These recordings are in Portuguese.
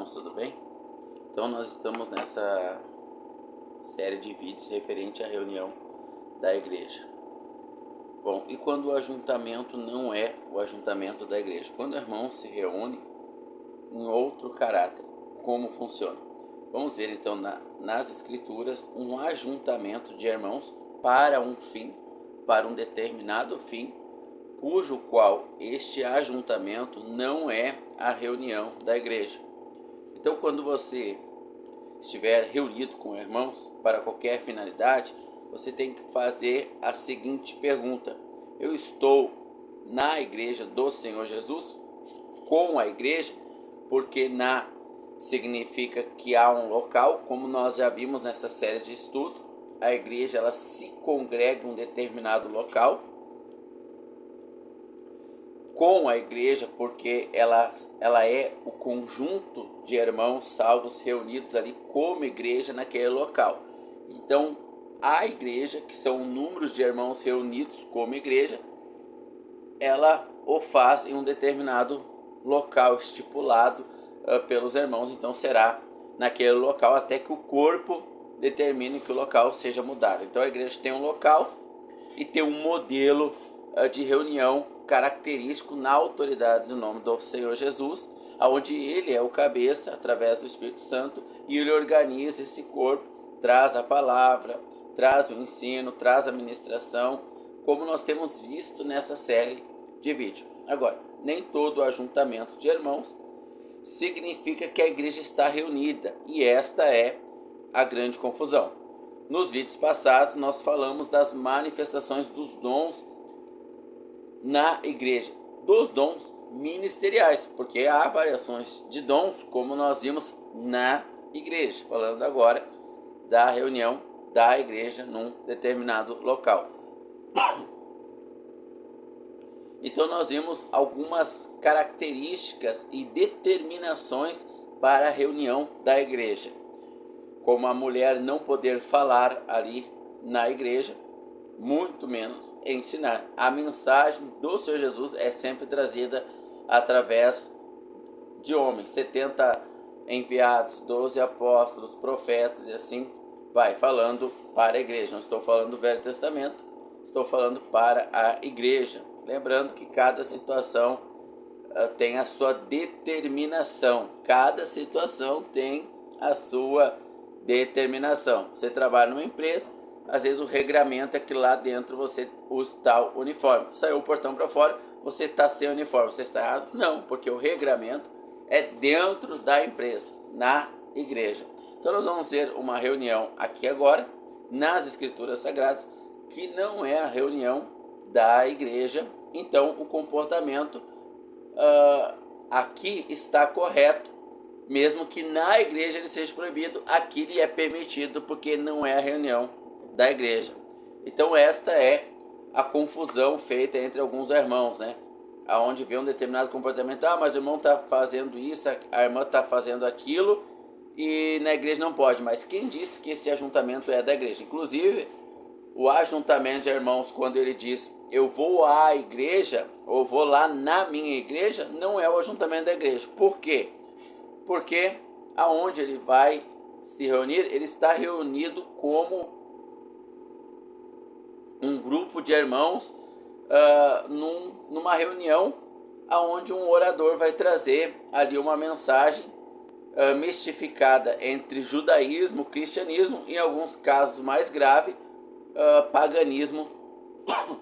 irmãos, tudo bem? Então nós estamos nessa série de vídeos referente à reunião da igreja. Bom, e quando o ajuntamento não é o ajuntamento da igreja? Quando o irmão se reúne em outro caráter, como funciona? Vamos ver então nas escrituras um ajuntamento de irmãos para um fim, para um determinado fim, cujo qual este ajuntamento não é a reunião da igreja. Então, quando você estiver reunido com irmãos para qualquer finalidade, você tem que fazer a seguinte pergunta: eu estou na igreja do Senhor Jesus? Com a igreja? Porque na significa que há um local, como nós já vimos nessa série de estudos, a igreja ela se congrega em um determinado local. Com a igreja, porque ela é o conjunto de irmãos salvos reunidos ali como igreja naquele local. Então, a igreja, que são números de irmãos reunidos como igreja, ela o faz em um determinado local estipulado pelos irmãos. Então, será naquele local até que o corpo determine que o local seja mudado. Então, a igreja tem um local e tem um modelo de reunião característico na autoridade do nome do Senhor Jesus, onde ele é o cabeça através do Espírito Santo e ele organiza esse corpo, traz a palavra, traz o ensino, traz a ministração, como nós temos visto nessa série de vídeo. Agora, nem todo ajuntamento de irmãos significa que a igreja está reunida, e esta é a grande confusão. Nos vídeos passados nós falamos das manifestações dos dons na igreja, dos dons ministeriais, porque há variações de dons, como nós vimos na igreja, falando agora da reunião da igreja num determinado local. Então nós vimos algumas características e determinações para a reunião da igreja, como a mulher não poder falar ali na igreja, muito menos ensinar. A mensagem do Senhor Jesus é sempre trazida através de homens, 70 enviados, 12 apóstolos, profetas, e assim vai falando para a igreja. Não estou falando do Velho Testamento, estou falando para a igreja. Lembrando que cada situação tem a sua determinação, cada situação tem a sua determinação. Você trabalha numa empresa, às vezes o regramento é que lá dentro você usa tal uniforme. Saiu o portão para fora, você está sem uniforme. Você está errado? Não, porque o regramento é dentro da empresa, na igreja. Então nós vamos ver uma reunião aqui agora, nas Escrituras Sagradas, que não é a reunião da igreja. Então o comportamento aqui está correto, mesmo que na igreja ele seja proibido, aqui ele é permitido, porque não é a reunião da igreja. Então esta é a confusão feita entre alguns irmãos, né? Aonde vê um determinado comportamento, mas o irmão está fazendo isso, a irmã está fazendo aquilo, e na igreja não pode. Mas quem disse que esse ajuntamento é da igreja? Inclusive, o ajuntamento de irmãos, quando ele diz eu vou à igreja, ou vou lá na minha igreja, não é o ajuntamento da igreja. Por quê? Porque aonde ele vai se reunir, ele está reunido como um grupo de irmãos numa reunião onde um orador vai trazer ali uma mensagem mistificada entre judaísmo, cristianismo, em alguns casos mais grave, paganismo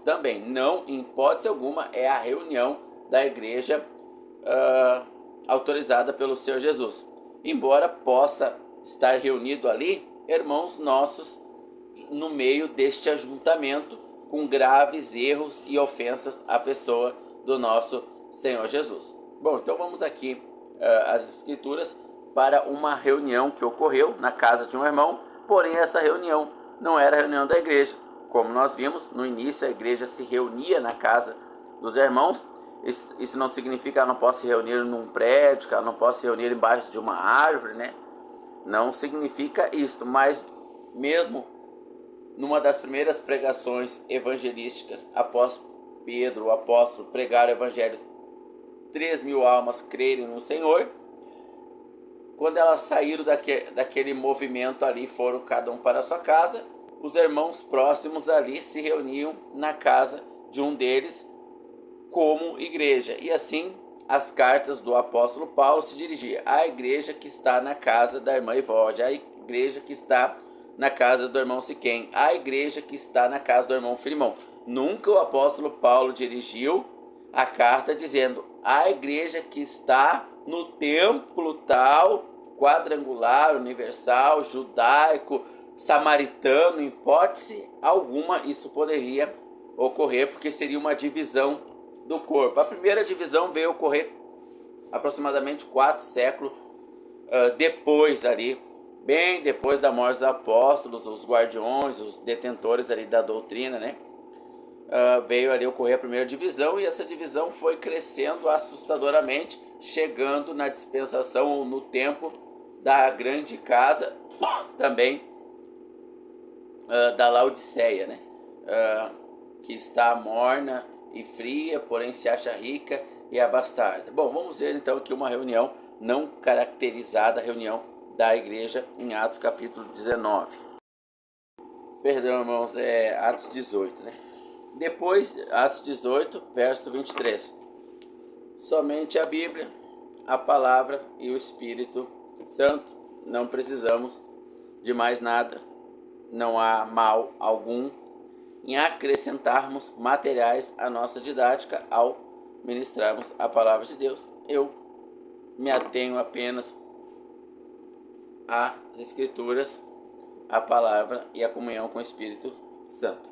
também. Não, em hipótese alguma, é a reunião da igreja autorizada pelo Senhor Jesus. Embora possa estar reunido ali irmãos nossos no meio deste ajuntamento com graves erros e ofensas à pessoa do nosso Senhor Jesus. Bom, então vamos aqui às Escrituras para uma reunião que ocorreu na casa de um irmão, porém essa reunião não era a reunião da igreja. Como nós vimos, no início a igreja se reunia na casa dos irmãos. Isso não significa que ela não possa se reunir num prédio, que ela não possa se reunir embaixo de uma árvore, né? Não significa isso, mas mesmo numa das primeiras pregações evangelísticas, após Pedro, o apóstolo, pregar o evangelho, 3.000 almas crerem no Senhor, quando elas saíram daquele movimento ali, foram cada um para a sua casa, os irmãos próximos ali se reuniam na casa de um deles como igreja. E assim as cartas do apóstolo Paulo se dirigiam à igreja que está na casa da irmã Evódia, à igreja que está na casa do irmão Siquém, à igreja que está na casa do irmão Filimão. Nunca o apóstolo Paulo dirigiu a carta dizendo à igreja que está no templo tal, quadrangular, universal, judaico, samaritano, em hipótese alguma isso poderia ocorrer, porque seria uma divisão do corpo. A primeira divisão veio ocorrer aproximadamente 4 séculos depois ali, bem depois da morte dos apóstolos, os guardiões, os detentores ali da doutrina, né? Veio ali ocorrer a primeira divisão, e essa divisão foi crescendo assustadoramente, chegando na dispensação ou no tempo da grande casa também da Laodiceia, né? Que está morna e fria, porém se acha rica e abastada. Bom, vamos ver então aqui uma reunião não caracterizada, reunião da igreja em Atos capítulo 19. Perdão, irmãos, Atos 18, né? Depois, Atos 18, verso 23. Somente a Bíblia, a palavra e o Espírito Santo. Não precisamos de mais nada. Não há mal algum em acrescentarmos materiais à nossa didática ao ministrarmos a palavra de Deus. Eu me atenho apenas às Escrituras, a palavra e a comunhão com o Espírito Santo.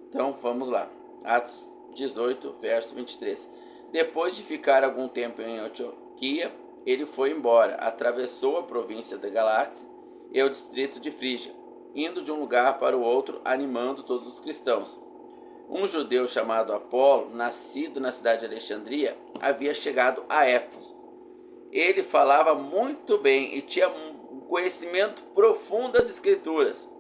Então vamos lá, Atos 18, verso 23. Depois de ficar algum tempo em Antioquia, ele foi embora, atravessou a província da Galácia e o distrito de Frígia, indo de um lugar para o outro, animando todos os cristãos. Um judeu chamado Apolo, nascido na cidade de Alexandria, havia chegado a Éfeso. Ele falava muito bem e tinha um conhecimento profundo das Escrituras.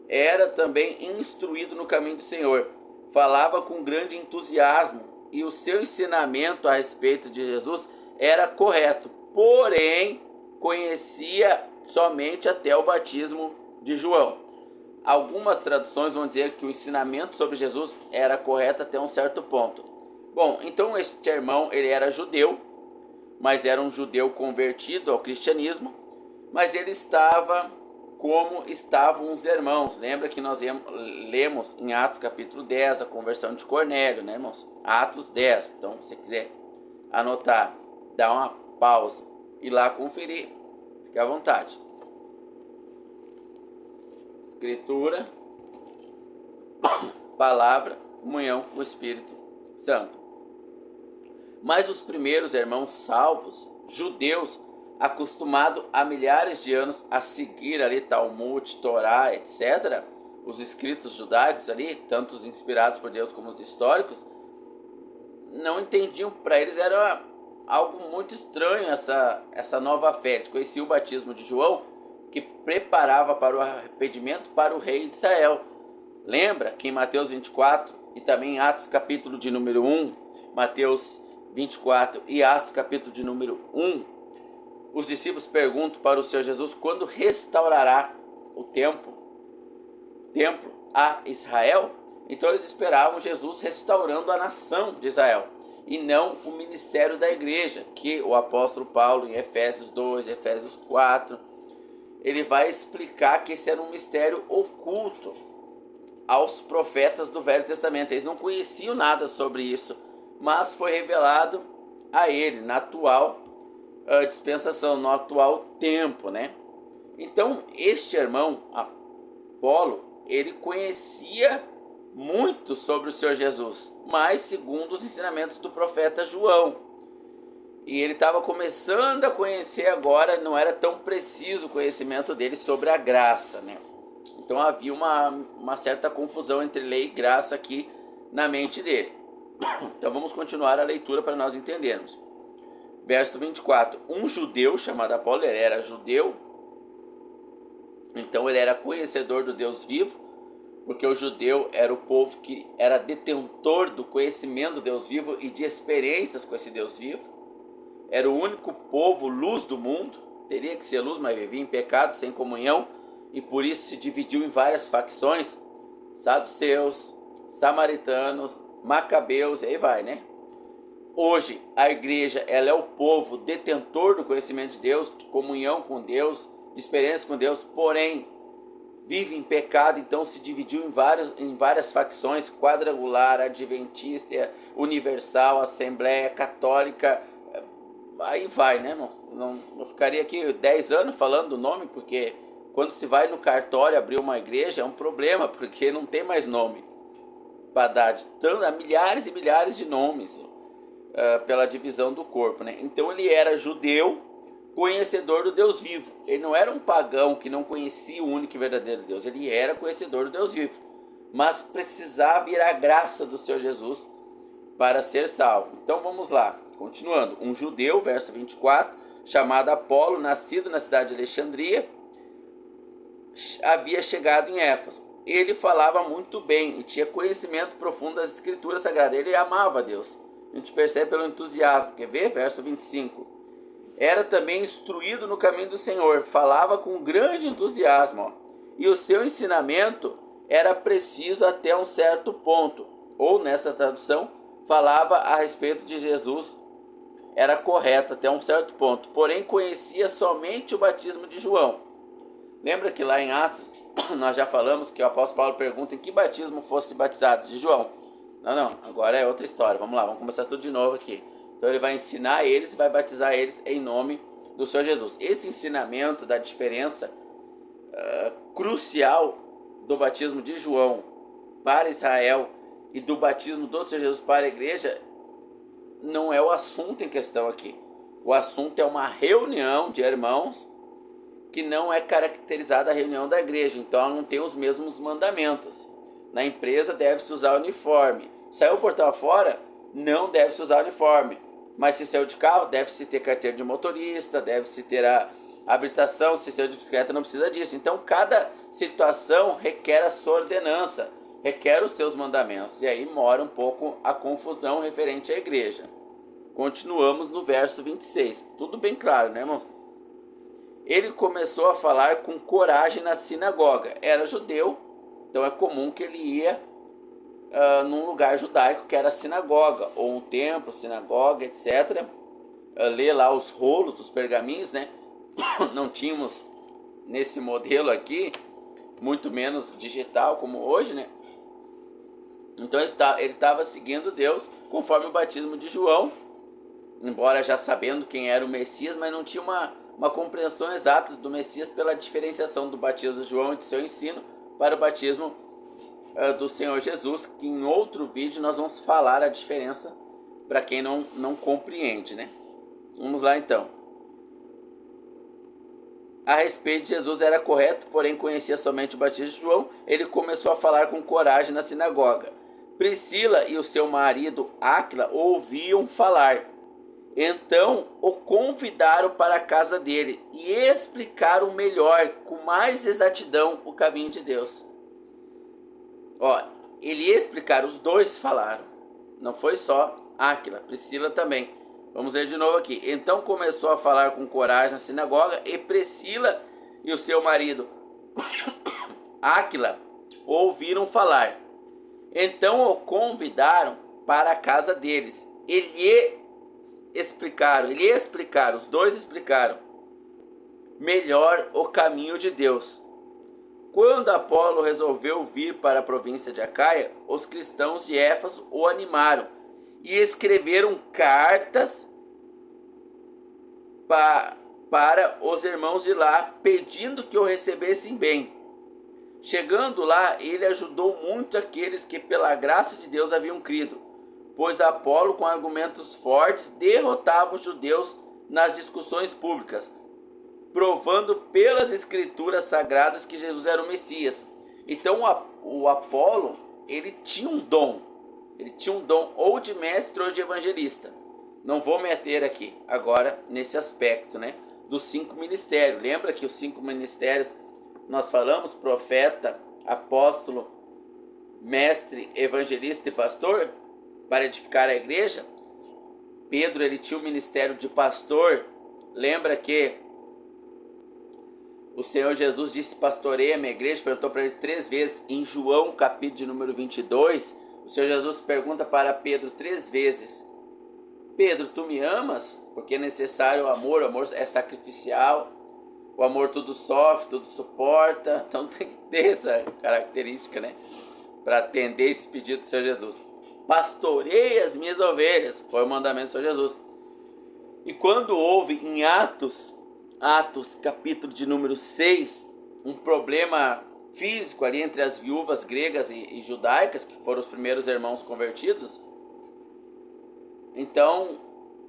Era também instruído no caminho do Senhor. Falava com grande entusiasmo e o seu ensinamento a respeito de Jesus era correto. Porém, conhecia somente até o batismo de João. Algumas traduções vão dizer que o ensinamento sobre Jesus era correto até um certo ponto. Bom, então este irmão, ele era judeu, mas era um judeu convertido ao cristianismo, mas ele estava como estavam os irmãos. Lembra que nós lemos em Atos capítulo 10 a conversão de Cornélio, né, irmãos? Atos 10. Então, se você quiser anotar, dá uma pausa e lá conferir, fique à vontade. Escritura, palavra, comunhão com o Espírito Santo. Mas os primeiros irmãos salvos, judeus, acostumados há milhares de anos a seguir ali Talmud, Torá, etc., os escritos judaicos ali, tanto os inspirados por Deus como os históricos, não entendiam, para eles era algo muito estranho essa nova fé. Eles conheciam o batismo de João, que preparava para o arrependimento para o rei de Israel. Lembra que em Mateus 24 e também em Atos capítulo de número 1, Mateus 24 e Atos capítulo de número 1, os discípulos perguntam para o Senhor Jesus quando restaurará o templo a Israel. Então eles esperavam Jesus restaurando a nação de Israel e não o ministério da igreja, que o apóstolo Paulo em Efésios 2, Efésios 4, ele vai explicar que esse era um mistério oculto aos profetas do Velho Testamento. Eles não conheciam nada sobre isso, mas foi revelado a ele na atual dispensação, no atual tempo, né? Então, este irmão, Apolo, ele conhecia muito sobre o Senhor Jesus, mas segundo os ensinamentos do profeta João. E ele estava começando a conhecer agora, não era tão preciso o conhecimento dele sobre a graça, né? Então havia uma certa confusão entre lei e graça aqui na mente dele. Então vamos continuar a leitura para nós entendermos. Verso 24. Um judeu chamado Apolo, ele era judeu, então ele era conhecedor do Deus vivo, porque o judeu era o povo que era detentor do conhecimento do Deus vivo e de experiências com esse Deus vivo. Era o único povo luz do mundo, teria que ser luz, mas vivia em pecado, sem comunhão, e por isso se dividiu em várias facções, saduceus, samaritanos, macabeus, e aí vai, né? Hoje, a igreja, ela é o povo detentor do conhecimento de Deus, de comunhão com Deus, de experiência com Deus, porém, vive em pecado, então se dividiu em várias facções, quadrangular, adventista, universal, assembleia, católica, aí vai, né? Eu ficaria aqui 10 anos falando do nome, porque quando se vai no cartório abrir uma igreja é um problema, porque não tem mais nome para dar, há milhares e milhares de nomes pela divisão do corpo, né? Então ele era judeu, conhecedor do Deus vivo. Ele não era um pagão que não conhecia o único e verdadeiro Deus. Ele era conhecedor do Deus vivo, mas precisava ir à graça do Senhor Jesus para ser salvo. Então vamos lá, continuando. Um judeu, verso 24, chamado Apolo, nascido na cidade de Alexandria, havia chegado em Éfeso. Ele falava muito bem e tinha conhecimento profundo das escrituras sagradas. Ele amava a Deus. A gente percebe pelo entusiasmo. Quer ver? Verso 25. Era também instruído no caminho do Senhor, falava com grande entusiasmo, ó. E o seu ensinamento era preciso até um certo ponto, ou nessa tradução, falava a respeito de Jesus, era correto até um certo ponto, porém conhecia somente o batismo de João. Lembra que lá em Atos, nós já falamos que o apóstolo Paulo pergunta em que batismo fosse batizados? De João. Não, agora é outra história, vamos lá, vamos começar tudo de novo aqui. Então ele vai ensinar eles, vai batizar eles em nome do Senhor Jesus. Esse ensinamento da diferença crucial do batismo de João para Israel e do batismo do Senhor Jesus para a igreja não é o assunto em questão aqui. O assunto é uma reunião de irmãos que não é caracterizada a reunião da igreja, então ela não tem os mesmos mandamentos. Na empresa deve-se usar uniforme. Saiu o portão fora, não deve-se usar uniforme. Mas se saiu de carro, deve-se ter carteira de motorista, deve-se ter a habilitação, se saiu de bicicleta não precisa disso. Então cada situação requer a sua ordenança, requer os seus mandamentos. E aí mora um pouco a confusão referente à igreja. Continuamos no verso 26. Tudo bem claro, né, irmãos? Ele começou a falar com coragem na sinagoga. Era judeu, então é comum que ele ia num lugar judaico que era a sinagoga, ou um templo, sinagoga, etc. Ler lá os rolos, os pergaminhos, né? Não tínhamos nesse modelo aqui, muito menos digital como hoje, né? Então ele estava seguindo Deus conforme o batismo de João, embora já sabendo quem era o Messias, mas não tinha uma compreensão exata do Messias pela diferenciação do batismo de João e do seu ensino para o batismo do Senhor Jesus, que em outro vídeo nós vamos falar a diferença para quem não compreende, né? Vamos lá então. A respeito de Jesus era correto, porém conhecia somente o batismo de João. Ele começou a falar com coragem na sinagoga. Priscila e o seu marido Áquila ouviam falar. Então o convidaram para a casa dele e explicaram melhor, com mais exatidão, o caminho de Deus. Ele ia explicar, os dois falaram. Não foi só Áquila, Priscila também. Vamos ler de novo aqui. Então começou a falar com coragem na sinagoga e Priscila e o seu marido Áquila ouviram falar. Então o convidaram para a casa deles. Eles explicaram, os dois explicaram melhor o caminho de Deus. Quando Apolo resolveu vir para a província de Acaia, os cristãos de Éfeso o animaram e escreveram cartas para os irmãos de lá, pedindo que o recebessem bem. Chegando lá, ele ajudou muito aqueles que pela graça de Deus haviam crido, pois Apolo, com argumentos fortes, derrotava os judeus nas discussões públicas, provando pelas escrituras sagradas que Jesus era o Messias. Então o Apolo, ele tinha um dom ou de mestre ou de evangelista. Não vou meter aqui agora nesse aspecto, né, dos 5 ministérios. Lembra que os 5 ministérios nós falamos: profeta, apóstolo, mestre, evangelista e pastor, para edificar a igreja. Pedro, ele tinha o ministério de pastor. Lembra que o Senhor Jesus disse: pastoreia a minha igreja, perguntou para ele 3 vezes. Em João, capítulo de número 22, o Senhor Jesus pergunta para Pedro 3 vezes: Pedro, tu me amas? Porque é necessário o amor é sacrificial, o amor tudo sofre, tudo suporta. Então tem que ter essa característica, né? Para atender esse pedido do Senhor Jesus. Pastoreia as minhas ovelhas, foi o mandamento do Senhor Jesus. E quando houve em Atos capítulo de número 6, um problema físico ali entre as viúvas gregas e judaicas, que foram os primeiros irmãos convertidos, então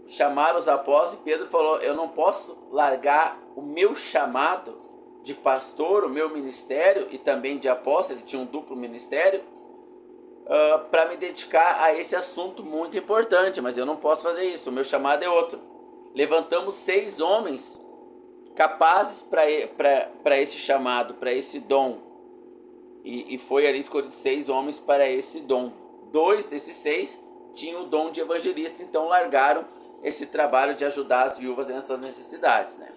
chamaram os apóstolos e Pedro falou: eu não posso largar o meu chamado de pastor, o meu ministério e também de apóstolo, ele tinha um duplo ministério, para me dedicar a esse assunto muito importante, mas eu não posso fazer isso, o meu chamado é outro. Levantamos 6 homens capazes para esse chamado, para esse dom, e foi ali escolhido 6 homens para esse dom. 2 desses 6 tinham o dom de evangelista, então largaram esse trabalho de ajudar as viúvas nas suas necessidades, né?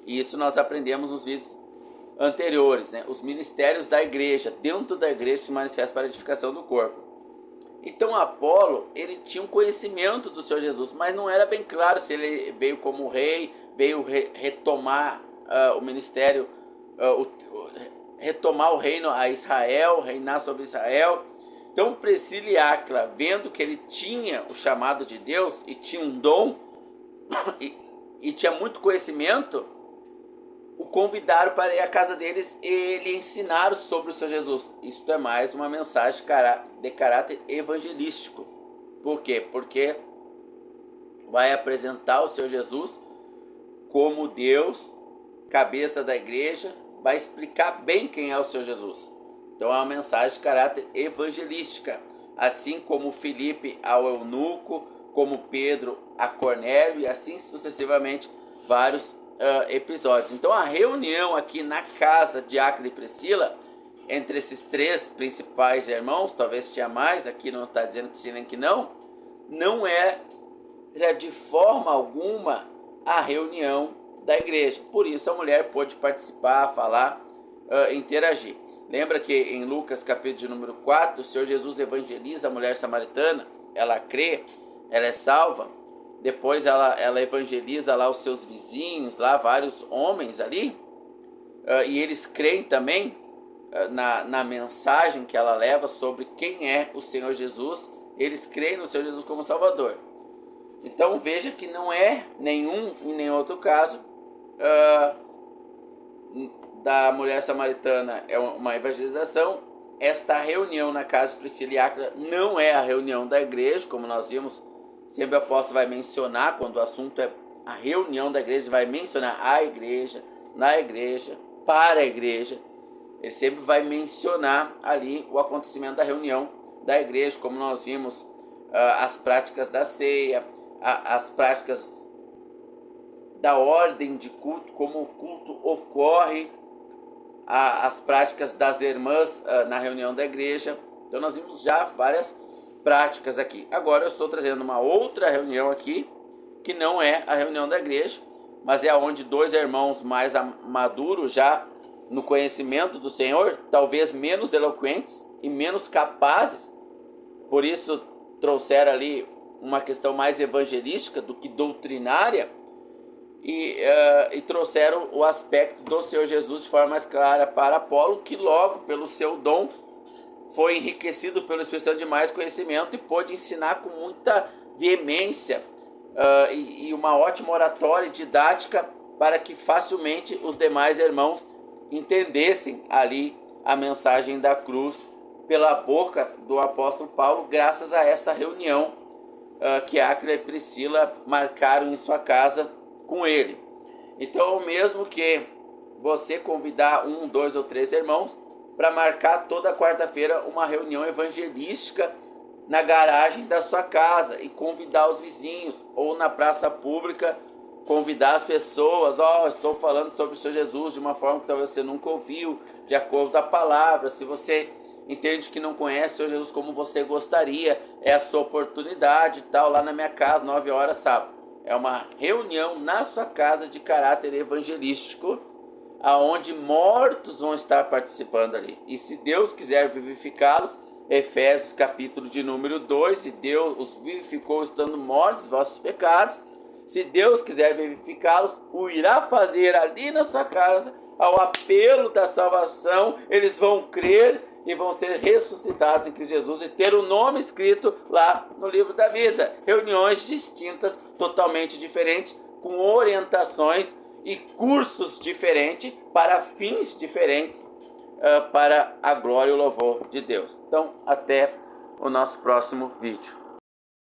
E isso nós aprendemos nos vídeos anteriores, né? Os ministérios da igreja, dentro da igreja, se manifestam para a edificação do corpo. Então Apolo, ele tinha um conhecimento do Senhor Jesus, mas não era bem claro se ele veio como rei, veio retomar o ministério, retomar o reino a Israel, reinar sobre Israel. Então Priscila e Áquila, vendo que ele tinha o chamado de Deus e tinha um dom e tinha muito conhecimento, o convidaram para ir à casa deles e lhe ensinaram sobre o Senhor Jesus. Isto é mais uma mensagem de caráter evangelístico. Por quê? Porque vai apresentar o Senhor Jesus como Deus, cabeça da igreja, vai explicar bem quem é o Senhor Jesus. Então é uma mensagem de caráter evangelística, assim como Filipe ao eunuco, como Pedro a Cornélio e assim sucessivamente vários episódios. Então a reunião aqui na casa de Áquila e Priscila, entre esses 3 principais irmãos, talvez tinha mais, aqui não está dizendo que sim nem que não era de forma alguma a reunião da igreja. Por isso a mulher pôde participar, falar, interagir. Lembra que em Lucas capítulo de número 4, o Senhor Jesus evangeliza a mulher samaritana, ela crê, ela é salva. Depois ela evangeliza lá os seus vizinhos, lá vários homens ali, e eles creem também na mensagem que ela leva sobre quem é o Senhor Jesus. Eles creem no Senhor Jesus como Salvador. Então veja que não é nenhum e nem outro caso da mulher samaritana é uma evangelização. Esta reunião na casa de Priscila e Áquila não é a reunião da igreja, como nós vimos. Sempre o apóstolo vai mencionar, quando o assunto é a reunião da igreja, vai mencionar a igreja, na igreja, para a igreja. Ele sempre vai mencionar ali o acontecimento da reunião da igreja, como nós vimos as práticas da ceia, as práticas da ordem de culto, como o culto ocorre, as práticas das irmãs na reunião da igreja. Então nós vimos já várias práticas aqui. Agora eu estou trazendo uma outra reunião aqui, que não é a reunião da igreja, mas é onde 2 irmãos mais maduros já no conhecimento do Senhor, talvez menos eloquentes e menos capazes, por isso trouxeram ali uma questão mais evangelística do que doutrinária, e trouxeram o aspecto do Senhor Jesus de forma mais clara para Apolo, que logo pelo seu dom foi enriquecido pelo Espírito Santo de mais conhecimento e pôde ensinar com muita veemência e uma ótima oratória e didática para que facilmente os demais irmãos entendessem ali a mensagem da cruz pela boca do apóstolo Paulo, graças a essa reunião que Áquila e Priscila marcaram em sua casa com ele. Então, mesmo que você convidar 1, 2 ou 3 irmãos para marcar toda quarta-feira uma reunião evangelística na garagem da sua casa e convidar os vizinhos, ou na praça pública convidar as pessoas, estou falando sobre o Senhor Jesus de uma forma que talvez você nunca ouviu, de acordo com a palavra. Se você entende que não conhece o Senhor Jesus como você gostaria, é a sua oportunidade, tal, lá na minha casa, 9 horas sábado. É uma reunião na sua casa de caráter evangelístico, aonde mortos vão estar participando ali. E se Deus quiser vivificá-los, Efésios capítulo de número 2, se Deus os vivificou estando mortos os vossos pecados, se Deus quiser vivificá-los, o irá fazer ali na sua casa, ao apelo da salvação, eles vão crer e vão ser ressuscitados em Cristo Jesus e ter o nome escrito lá no livro da vida. Reuniões distintas, totalmente diferentes, com orientações e cursos diferentes para fins diferentes, para a glória e o louvor de Deus. Então, até o nosso próximo vídeo.